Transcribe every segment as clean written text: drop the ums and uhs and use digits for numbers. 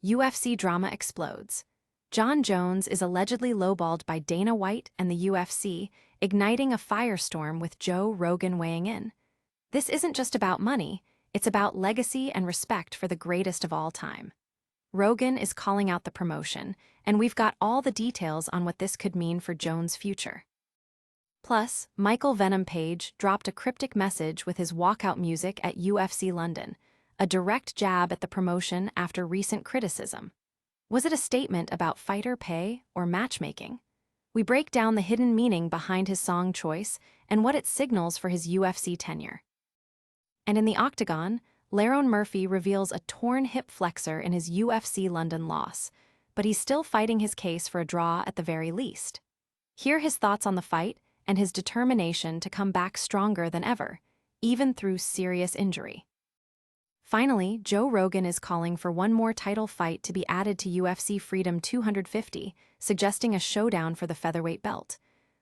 UFC drama explodes. Jon Jones is allegedly lowballed by Dana White and the UFC, igniting a firestorm with Joe Rogan weighing in. This isn't just about money, it's about legacy and respect for the greatest of all time. Rogan is calling out the promotion, and we've got all the details on what this could mean for Jones' future. Plus, Venom Page dropped a cryptic message with his walkout music at UFC London, a direct jab at the promotion after recent criticism. Was it a statement about fighter pay or matchmaking? We break down the hidden meaning behind his song choice and what it signals for his UFC tenure. And in the octagon, Lerone Murphy reveals a torn hip flexor in his UFC London loss, but he's still fighting his case for a draw at the very least. Hear his thoughts on the fight and his determination to come back stronger than ever, even through serious injury. Finally, Joe Rogan is calling for one more title fight to be added to UFC Freedom 250, suggesting a showdown for the featherweight belt.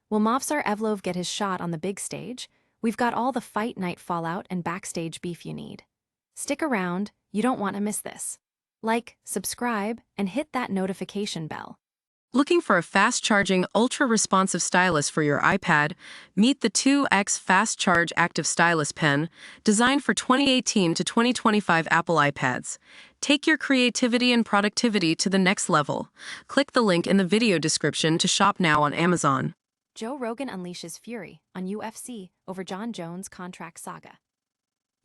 Will Movsar Evloev get his shot on the big stage? We've got all the fight night fallout and backstage beef you need. Stick around, you don't want to miss this. Like, subscribe, and hit that notification bell. Looking for a fast-charging, ultra-responsive stylus for your iPad? Meet the 2X Fast Charge Active Stylus Pen, designed for 2018 to 2025 Apple iPads. Take your creativity and productivity to the next level. Click the link in the video description to shop now on Amazon. Joe Rogan unleashes fury on UFC over Jon Jones' contract saga.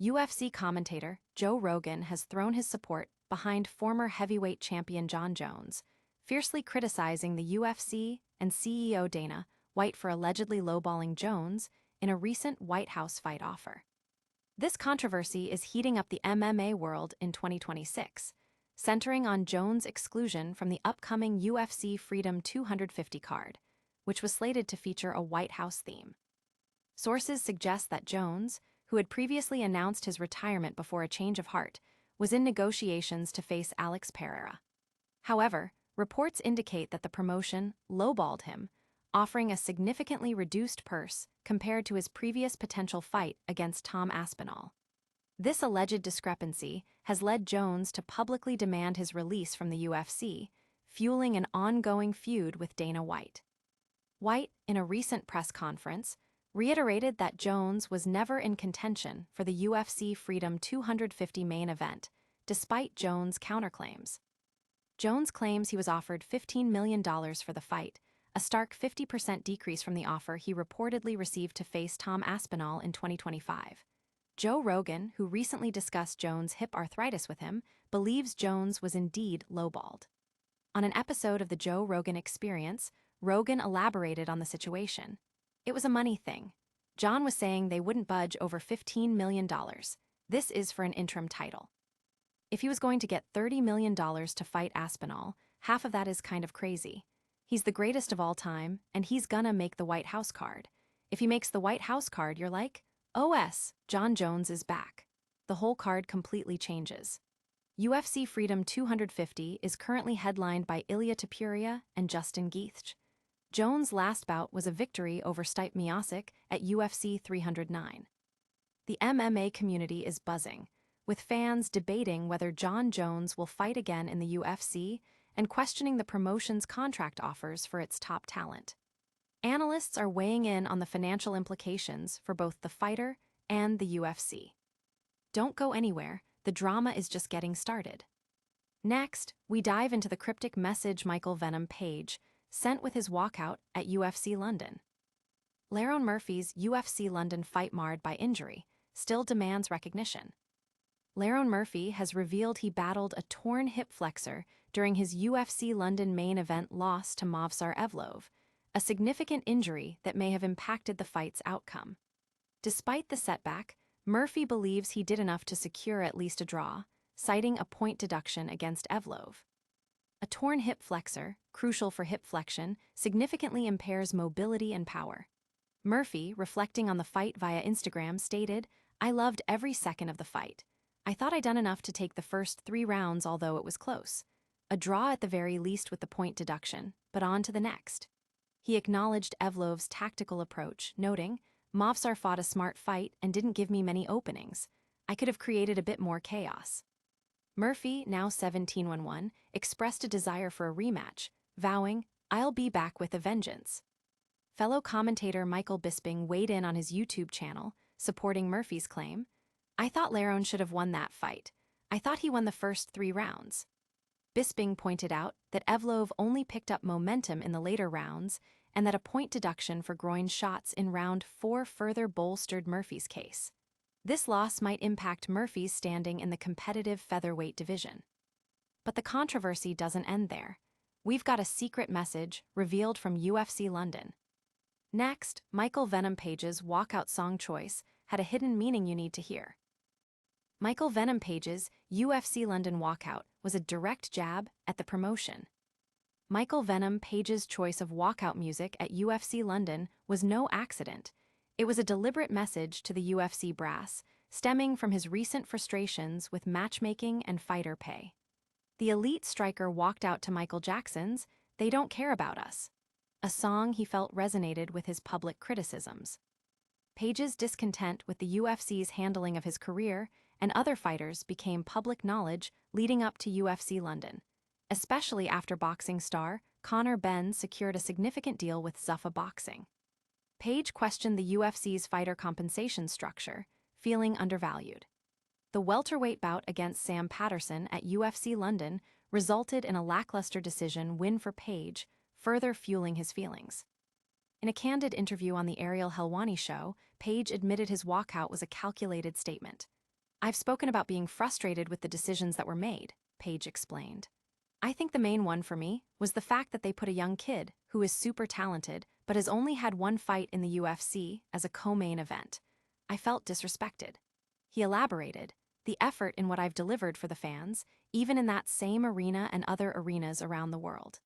UFC commentator Joe Rogan has thrown his support behind former heavyweight champion Jon Jones, fiercely criticizing the UFC and CEO Dana White for allegedly lowballing Jones in a recent White House fight offer. This controversy is heating up the MMA world in 2026, centering on Jones' exclusion from the upcoming UFC Freedom 250 card, which was slated to feature a White House theme. Sources suggest that Jones, who had previously announced his retirement before a change of heart, was in negotiations to face Alex Pereira. However, reports indicate that the promotion lowballed him, offering a significantly reduced purse compared to his previous potential fight against Tom Aspinall. This alleged discrepancy has led Jones to publicly demand his release from the UFC, fueling an ongoing feud with Dana White. White, in a recent press conference, reiterated that Jones was never in contention for the UFC Freedom 250 main event, despite Jones' counterclaims. Jones claims he was offered $15 million for the fight, a stark 50% decrease from the offer he reportedly received to face Tom Aspinall in 2025. Joe Rogan, who recently discussed Jones' hip arthritis with him, believes Jones was indeed lowballed. On an episode of the Joe Rogan Experience, Rogan elaborated on the situation. It was a money thing. Jon was saying they wouldn't budge over $15 million. This is for an interim title. If he was going to get $30 million to fight Aspinall, half of that is kind of crazy. He's the greatest of all time, and he's gonna make the White House card. If he makes the White House card, you're like, OS, Jon Jones is back. The whole card completely changes. UFC Freedom 250 is currently headlined by Ilya Topuria and Justin Gaethje. Jones' last bout was a victory over Stipe Miocic at UFC 309. The MMA community is buzzing, with fans debating whether Jon Jones will fight again in the UFC and questioning the promotion's contract offers for its top talent. Analysts are weighing in on the financial implications for both the fighter and the UFC. Don't go anywhere, the drama is just getting started. Next, we dive into the cryptic message Venom Page sent with his walkout at UFC London. Lerone Murphy's UFC London fight marred by injury still demands recognition. Lerone Murphy has revealed he battled a torn hip flexor during his UFC London main event loss to Movsar Evloev, a significant injury that may have impacted the fight's outcome. Despite the setback, Murphy believes he did enough to secure at least a draw, citing a point deduction against Evloev. A torn hip flexor, crucial for hip flexion, significantly impairs mobility and power. Murphy, reflecting on the fight via Instagram, stated, "I loved every second of the fight. I thought I'd done enough to take the first 3 rounds, although it was close. A draw at the very least with the point deduction, but on to the next." He acknowledged Evloev's tactical approach, noting, "Movsar fought a smart fight and didn't give me many openings. I could have created a bit more chaos." Murphy, now 17-1-1, expressed a desire for a rematch, vowing, "I'll be back with a vengeance." Fellow commentator Michael Bisping weighed in on his YouTube channel, supporting Murphy's claim. "I thought Lerone should have won that fight. I thought he won the first 3 rounds." Bisping pointed out that Evloev only picked up momentum in the later rounds and that a point deduction for groin shots in round 4 further bolstered Murphy's case. This loss might impact Murphy's standing in the competitive featherweight division. But the controversy doesn't end there. We've got a secret message revealed from UFC London. Next, Michael Venom Page's walkout song choice had a hidden meaning you need to hear. Michael Venom Page's UFC London walkout was a direct jab at the promotion. Michael Venom Page's choice of walkout music at UFC London was no accident. It was a deliberate message to the UFC brass, stemming from his recent frustrations with matchmaking and fighter pay. The elite striker walked out to Michael Jackson's "They Don't Care About Us," a song he felt resonated with his public criticisms. Page's discontent with the UFC's handling of his career and other fighters became public knowledge leading up to UFC London, especially after boxing star Conor Benn secured a significant deal with Zuffa Boxing. Page questioned the UFC's fighter compensation structure, feeling undervalued. The welterweight bout against Sam Patterson at UFC London resulted in a lackluster decision win for Page, further fueling his feelings. In a candid interview on the Ariel Helwani show, Page admitted his walkout was a calculated statement. "I've spoken about being frustrated with the decisions that were made," Page explained. "I think the main one for me was the fact that they put a young kid who is super talented but has only had one fight in the UFC as a co-main event. I felt disrespected." He elaborated, "The effort in what I've delivered for the fans, even in that same arena and other arenas around the world.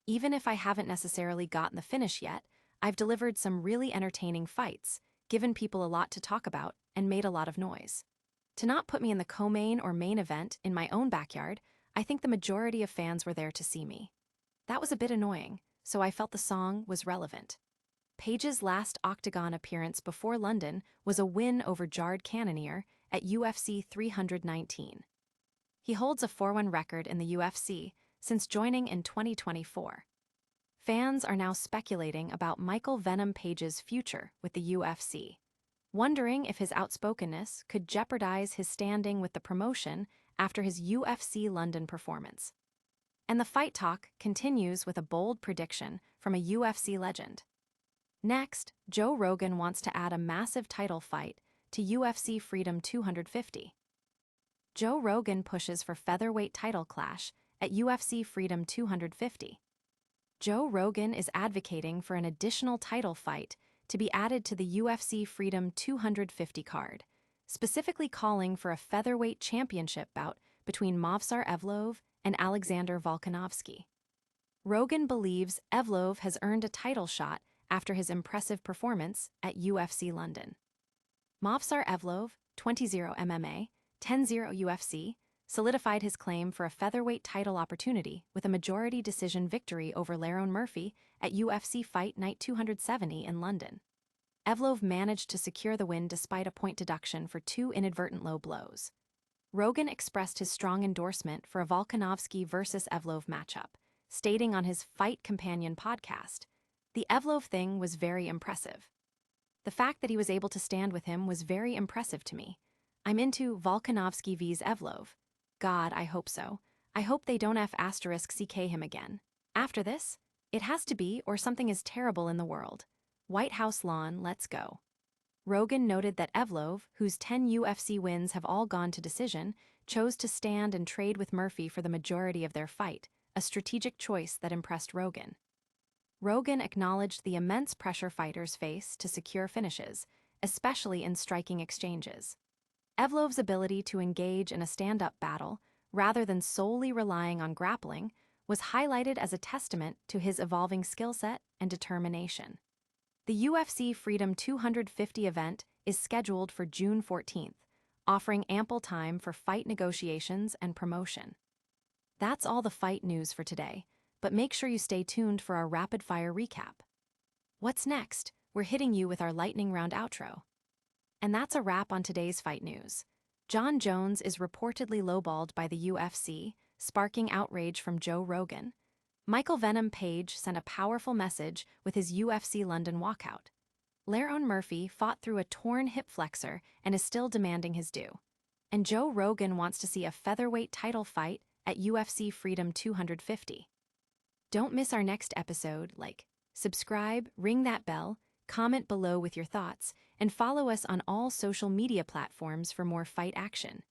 Even if I haven't necessarily gotten the finish yet, I've delivered some really entertaining fights, given people a lot to talk about, and made a lot of noise. To not put me in the co-main or main event in my own backyard, I think the majority of fans were there to see me. That was a bit annoying, so I felt the song was relevant." Page's last Octagon appearance before London was a win over Jared Cannonier at UFC 319. He holds a 4-1 record in the UFC since joining in 2024. Fans are now speculating about Michael Venom Page's future with the UFC, wondering if his outspokenness could jeopardize his standing with the promotion after his UFC London performance. And the fight talk continues with a bold prediction from a UFC legend. Next, Joe Rogan wants to add a massive title fight to UFC Freedom 250. Joe Rogan pushes for featherweight title clash at UFC Freedom 250. Joe Rogan is advocating for an additional title fight to be added to the UFC Freedom 250 card, specifically calling for a featherweight championship bout between Movsar Evloev and Alexander Volkanovski. Rogan believes Evloev has earned a title shot after his impressive performance at UFC London. Movsar Evloev, 20-0 MMA, 10-0 UFC, solidified his claim for a featherweight title opportunity with a majority decision victory over Lerone Murphy at UFC Fight Night 270 in London. Evloev managed to secure the win despite a point deduction for 2 inadvertent low blows. Rogan expressed his strong endorsement for a Volkanovski versus Evloev matchup, stating on his Fight Companion podcast, "The Evloev thing was very impressive. The fact that he was able to stand with him was very impressive to me. I'm into Volkanovski vs Evloev. God, I hope so. I hope they don't F***CK him again. After this, it has to be or something is terrible in the world. White House lawn, let's go." Rogan noted that Evloev, whose 10 UFC wins have all gone to decision, chose to stand and trade with Murphy for the majority of their fight, a strategic choice that impressed Rogan. Rogan acknowledged the immense pressure fighters face to secure finishes, especially in striking exchanges. Evloev's ability to engage in a stand-up battle, rather than solely relying on grappling, was highlighted as a testament to his evolving skill set and determination. The UFC Freedom 250 event is scheduled for June 14th, offering ample time for fight negotiations and promotion. That's all the fight news for today, but make sure you stay tuned for our rapid-fire recap. What's next? We're hitting you with our lightning round outro. And that's a wrap on today's fight news. Jon Jones is reportedly lowballed by the UFC, sparking outrage from Joe Rogan. Michael Venom Page sent a powerful message with his UFC London walkout. Lerone Murphy fought through a torn hip flexor and is still demanding his due. And Joe Rogan wants to see a featherweight title fight at UFC Freedom 250. Don't miss our next episode. Subscribe, ring that bell, comment below with your thoughts, and follow us on all social media platforms for more fight action.